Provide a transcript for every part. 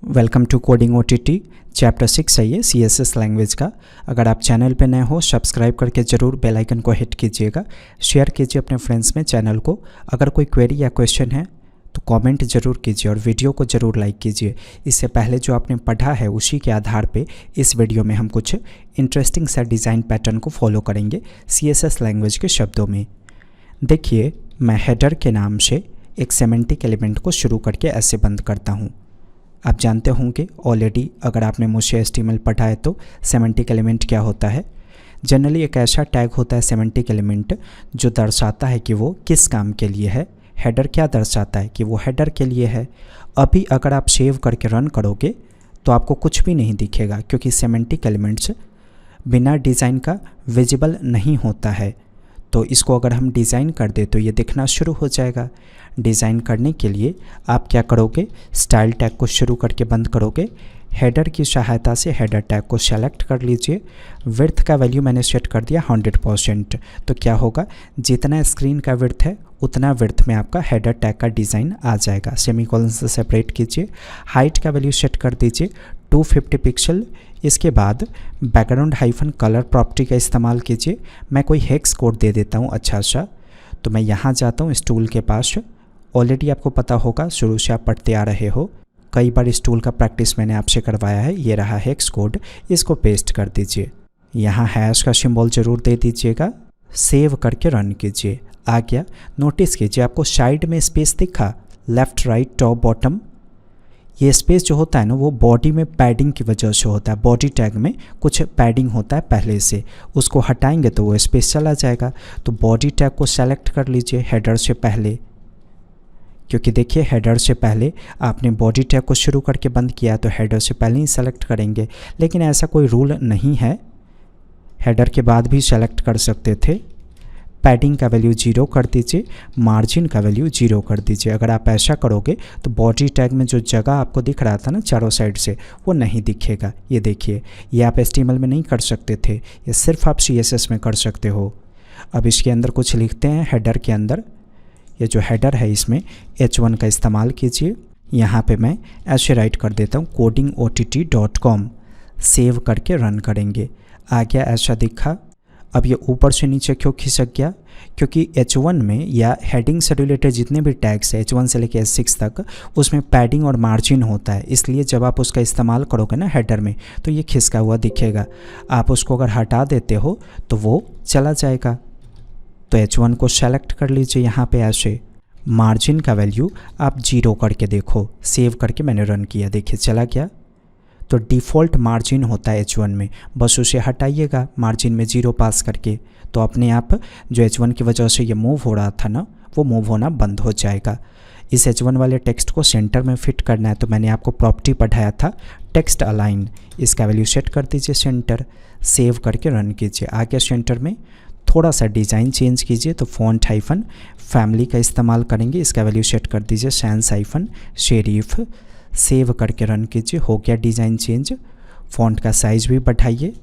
Welcome to coding OTT chapter 6 है ये CSS language का। अगर आप चैनल पे नए हो सब्सक्राइब करके ज़रूर बेल आइकन को हिट कीजिएगा, शेयर कीजिए अपने फ्रेंड्स में चैनल को। अगर कोई क्वेरी या क्वेश्चन है तो कमेंट ज़रूर कीजिए और वीडियो को ज़रूर लाइक कीजिए। इससे पहले जो आपने पढ़ा है उसी के आधार पे इस वीडियो में हम कुछ इंटरेस्टिंग सा डिज़ाइन पैटर्न को फॉलो करेंगे CSS लैंग्वेज के शब्दों में। देखिए, मैं हेडर के नाम से एक सेमेंटिक एलिमेंट को शुरू करके ऐसे बंद करता हूँ। आप जानते होंगे ऑलरेडी, अगर आपने मुझसे HTML पढ़ा है तो सेमेंटिक एलिमेंट क्या होता है। जनरली एक ऐसा टैग होता है सेमेंटिक एलिमेंट जो दर्शाता है कि वो किस काम के लिए है। हेडर क्या दर्शाता है कि वो हेडर के लिए है। अभी अगर आप सेव करके रन करोगे तो आपको कुछ भी नहीं दिखेगा, क्योंकि सेमेंटिक एलिमेंट्स बिना डिज़ाइन का विजिबल नहीं होता है। तो इसको अगर हम डिज़ाइन कर दे तो ये दिखना शुरू हो जाएगा। डिज़ाइन करने के लिए आप क्या करोगे, स्टाइल टैग को शुरू करके बंद करोगे। हेडर की सहायता से हेडर टैग को सेलेक्ट कर लीजिए। विड्थ का वैल्यू मैंने सेट कर दिया 100%। तो क्या होगा, जितना स्क्रीन का विड्थ है उतना विड्थ में आपका हेडर टैग का डिज़ाइन आ जाएगा। सेमीकोलन से सेपरेट कीजिए। हाइट का वैल्यू सेट कर दीजिए 250 पिक्सल। इसके बाद बैकग्राउंड हाइफन कलर प्रॉपर्टी का इस्तेमाल कीजिए। मैं कोई हेक्स कोड दे देता हूँ अच्छा सा। तो मैं यहाँ जाता हूँ इस टूल के पास। ऑलरेडी आपको पता होगा, शुरू से आप पढ़ते आ रहे हो, कई बार इस टूल का प्रैक्टिस मैंने आपसे करवाया है। ये रहा हेक्स कोड, इसको पेस्ट कर दीजिए। यहाँ हैश का सिंबल जरूर दे दीजिएगा। सेव करके रन कीजिए। आ गया। नोटिस कीजिए आपको साइड में स्पेस दिखा, लेफ्ट राइट टॉप बॉटम। ये स्पेस जो होता है ना, वो बॉडी में पैडिंग की वजह से होता है। बॉडी टैग में कुछ पैडिंग होता है पहले से, उसको हटाएंगे तो वो स्पेस चला जाएगा। तो बॉडी टैग को सेलेक्ट कर लीजिए हेडर से पहले, क्योंकि देखिए हेडर से पहले आपने बॉडी टैग को शुरू करके बंद किया तो हेडर से पहले ही सेलेक्ट करेंगे। लेकिन ऐसा कोई रूल नहीं है, हेडर के बाद भी सेलेक्ट कर सकते थे। पैडिंग का वैल्यू 0 कर दीजिए, मार्जिन का वैल्यू 0 कर दीजिए। अगर आप ऐसा करोगे तो बॉडी टैग में जो जगह आपको दिख रहा था ना चारों साइड से, वो नहीं दिखेगा। ये देखिए, ये आप HTML में नहीं कर सकते थे, ये सिर्फ आप CSS में कर सकते हो। अब इसके अंदर कुछ लिखते हैं। हेडर के अंदर ये जो हेडर है इसमें H1 का इस्तेमाल कीजिए। यहाँ पे मैं ऐसे राइट कर देता हूँ codingott.com। सेव करके रन करेंगे। आ गया, ऐसा दिखा। अब ये ऊपर से नीचे क्यों खिसक गया, क्योंकि H1 में या हेडिंग से रिलेटेड जितने भी टैग्स है H1 से लेकर H6 तक, उसमें पैडिंग और मार्जिन होता है। इसलिए जब आप उसका इस्तेमाल करोगे ना हेडर में, तो ये खिसका हुआ दिखेगा। आप उसको अगर हटा देते हो तो वो चला जाएगा। तो H1 को सेलेक्ट कर लीजिए यहाँ पे ऐसे। मार्जिन का वैल्यू आप 0 करके देखो। सेव करके मैंने रन किया, देखिए चला गया। तो डिफ़ॉल्ट मार्जिन होता है H1 में, बस उसे हटाइएगा मार्जिन में 0 पास करके। तो अपने आप जो H1 की वजह से ये मूव हो रहा था ना, वो मूव होना बंद हो जाएगा। इस H1 वाले टेक्स्ट को सेंटर में फिट करना है, तो मैंने आपको प्रॉपर्टी पढ़ाया था टेक्स्ट अलाइन। इसका वैल्यू सेट कर दीजिए सेंटर। सेव करके रन कीजिए। आगे सेंटर में थोड़ा सा डिज़ाइन चेंज कीजिए, तो फॉन्ट हाइफन फैमिली का इस्तेमाल करेंगे। इसका वैल्यू सेट कर दीजिए सैंस हाइफन शेरीफ। सेव करके रन कीजिए। हो गया डिज़ाइन चेंज। फॉन्ट का साइज़ भी बढ़ाइए।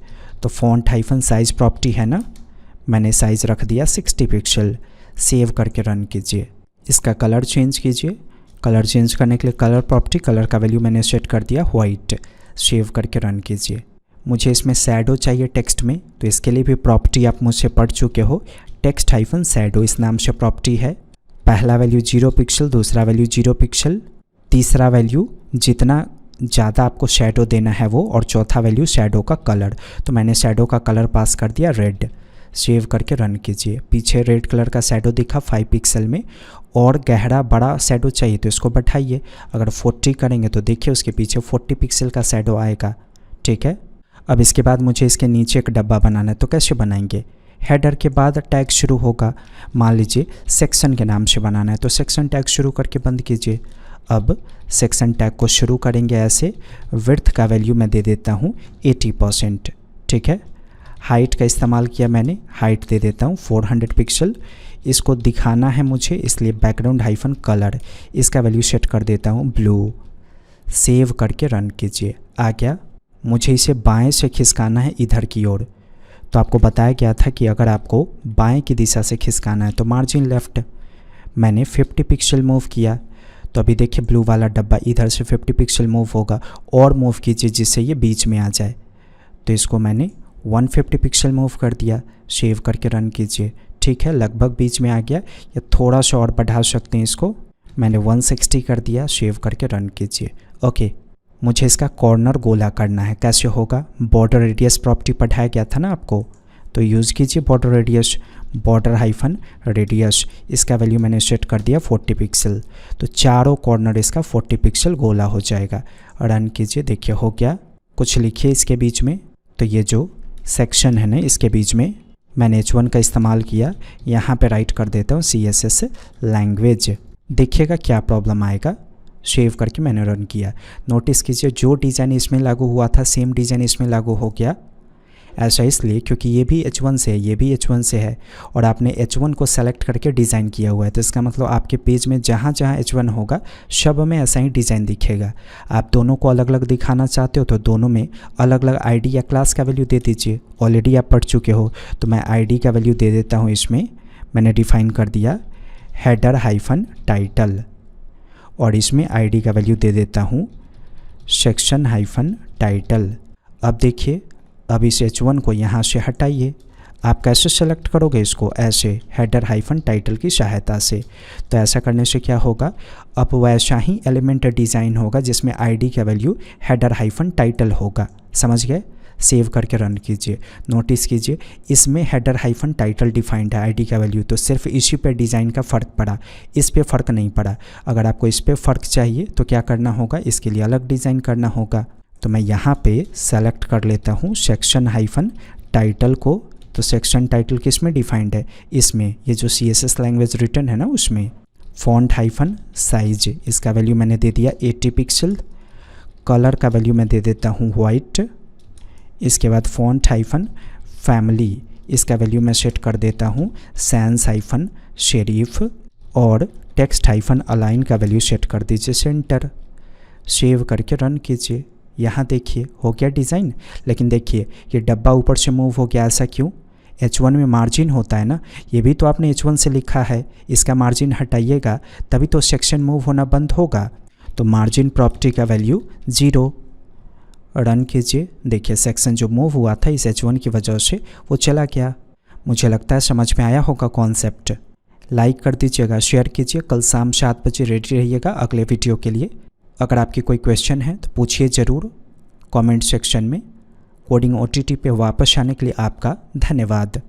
तो फॉन्ट हाइफन साइज़ प्रॉपर्टी है ना, मैंने साइज़ रख दिया 60 पिक्सल। सेव करके रन कीजिए। इसका कलर चेंज कीजिए। कलर चेंज करने के लिए कलर प्रॉपर्टी, कलर का वैल्यू मैंने सेट कर दिया वाइट। सेव करके रन कीजिए। मुझे इसमें शैडो चाहिए टेक्स्ट में, तो इसके लिए भी प्रॉपर्टी आप मुझसे पढ़ चुके हो। टेक्स्ट हाइफन शैडो इस नाम से प्रॉपर्टी है। पहला वैल्यू 0 पिक्सल, दूसरा वैल्यू 0 पिक्सल, तीसरा वैल्यू जितना ज़्यादा आपको शैडो देना है वो, और चौथा वैल्यू शैडो का कलर। तो मैंने शैडो का कलर पास कर दिया रेड। सेव करके रन कीजिए। पीछे रेड कलर का शैडो दिखा 5 पिक्सल में, और गहरा बड़ा शैडो चाहिए तो इसको बढ़ाइए। अगर 40 करेंगे तो देखिए उसके पीछे 40 पिक्सल का शैडो आएगा। ठीक है। अब इसके बाद मुझे इसके नीचे एक डब्बा बनाना है, तो कैसे बनाएंगे। हेडर के बाद टैग शुरू होगा, मान लीजिए सेक्शन के नाम से बनाना है, तो सेक्शन टैग शुरू करके बंद कीजिए। अब सेक्शन टैग को शुरू करेंगे ऐसे। विड्थ का वैल्यू मैं दे देता हूँ 80%। ठीक है। हाइट का इस्तेमाल किया मैंने, हाइट दे देता हूँ 400 पिक्सल। इसको दिखाना है मुझे, इसलिए बैकग्राउंड हाइफन कलर, इसका वैल्यू सेट कर देता हूँ ब्लू। सेव करके रन कीजिए। आ गया। मुझे इसे बाएं से खिसकाना है इधर की ओर। तो आपको बताया गया था कि अगर आपको बाएं की दिशा से खिसकाना है तो मार्जिन लेफ़्ट। मैंने 50 पिक्सल मूव किया, तो अभी देखिए ब्लू वाला डब्बा इधर से 50 पिक्सल मूव होगा, और मूव कीजिए जिससे ये बीच में आ जाए। तो इसको मैंने 150 पिक्सल मूव कर दिया, सेव करके रन कीजिए। ठीक है, लगभग बीच में आ गया, या थोड़ा सा और बढ़ा सकते हैं इसको, मैंने 160 कर दिया, सेव करके रन कीजिए। ओके, मुझे इसका कॉर्नर गोला करना है। कैसे होगा? बॉर्डर रेडियस प्रॉपर्टी पढ़ाया गया था ना आपको, तो यूज़ कीजिए border radius, border hyphen radius. इसका वैल्यू मैंने सेट कर दिया 40 पिक्सल। तो चारों कॉर्नर इसका 40 पिक्सल गोला हो जाएगा। रन कीजिए, देखिए हो गया। कुछ लिखिए इसके बीच में। तो ये जो सेक्शन है ना, इसके बीच में मैंने H1 का इस्तेमाल किया। यहाँ पे राइट कर देता हूँ CSS लैंग्वेज। देखिएगा क्या प्रॉब्लम आएगा। सेव करके मैंने रन किया। नोटिस कीजिए जो डिज़ाइन इसमें लागू हुआ था सेम डिज़ाइन इसमें लागू हो गया। ऐसा इसलिए क्योंकि ये भी H1 से है, ये भी H1 से है, और आपने H1 को सेलेक्ट करके डिज़ाइन किया हुआ है। तो इसका मतलब आपके पेज में जहाँ जहाँ H1 होगा सब में ऐसा ही डिज़ाइन दिखेगा। आप दोनों को अलग अलग दिखाना चाहते हो तो दोनों में अलग अलग ID या क्लास का वैल्यू दे दीजिए। ऑलरेडी आप पढ़ चुके हो, तो मैं ID का वैल्यू दे देता हूँ। इसमें मैंने डिफ़ाइन कर दिया हेडर हाइफन टाइटल, और इसमें ID का वैल्यू दे देता हूँ सेक्शन हाइफन टाइटल। अब देखिए, अब इस H1 को यहाँ से हटाइए। आप कैसे सेलेक्ट करोगे इसको? ऐसे, हेडर हाइफन टाइटल की सहायता से। तो ऐसा करने से क्या होगा, अब वैसा ही एलिमेंट डिज़ाइन होगा जिसमें ID का वैल्यू हेडर हाइफन टाइटल होगा। समझ गए? सेव करके रन कीजिए। नोटिस कीजिए इसमें हेडर हाइफन टाइटल डिफाइंड है ID का वैल्यू, तो सिर्फ इसी पे डिज़ाइन का फ़र्क पड़ा, इस पे फ़र्क नहीं पड़ा। अगर आपको इस पे फ़र्क चाहिए तो क्या करना होगा, इसके लिए अलग डिज़ाइन करना होगा। तो मैं यहाँ पे सेलेक्ट कर लेता हूँ सेक्शन हाइफन टाइटल को। तो सेक्शन टाइटल किस में डिफाइंड है? इसमें, ये जो CSS लैंग्वेज रिटर्न है ना उसमें। फॉन्ट हाइफन साइज, इसका वैल्यू मैंने दे दिया 80 पिक्सल। कलर का वैल्यू मैं दे देता हूँ वाइट। इसके बाद फॉन्ट हाइफन फैमिली, इसका वैल्यू मैं सेट कर देता हूँ सैंस हाइफन शेरीफ। और टेक्स्ट हाइफन अलाइन का वैल्यू सेट कर दीजिए सेंटर। सेव करके रन कीजिए। यहाँ देखिए हो गया डिज़ाइन। लेकिन देखिए ये डब्बा ऊपर से मूव हो गया, ऐसा क्यों? H1 में मार्जिन होता है ना, ये भी तो आपने H1 से लिखा है। इसका मार्जिन हटाइएगा तभी तो सेक्शन मूव होना बंद होगा। तो मार्जिन प्रॉपर्टी का वैल्यू 0। रन कीजिए। देखिए सेक्शन जो मूव हुआ था इस H1 की वजह से वो चला गया। मुझे लगता है समझ में आया होगा कॉन्सेप्ट। लाइक कर दीजिएगा, शेयर कीजिए। कल शाम 7 बजे रेडी रहिएगा अगले वीडियो के लिए। अगर आपकी कोई क्वेश्चन है तो पूछिए ज़रूर कमेंट सेक्शन में। कोडिंग OTT पे वापस आने के लिए आपका धन्यवाद।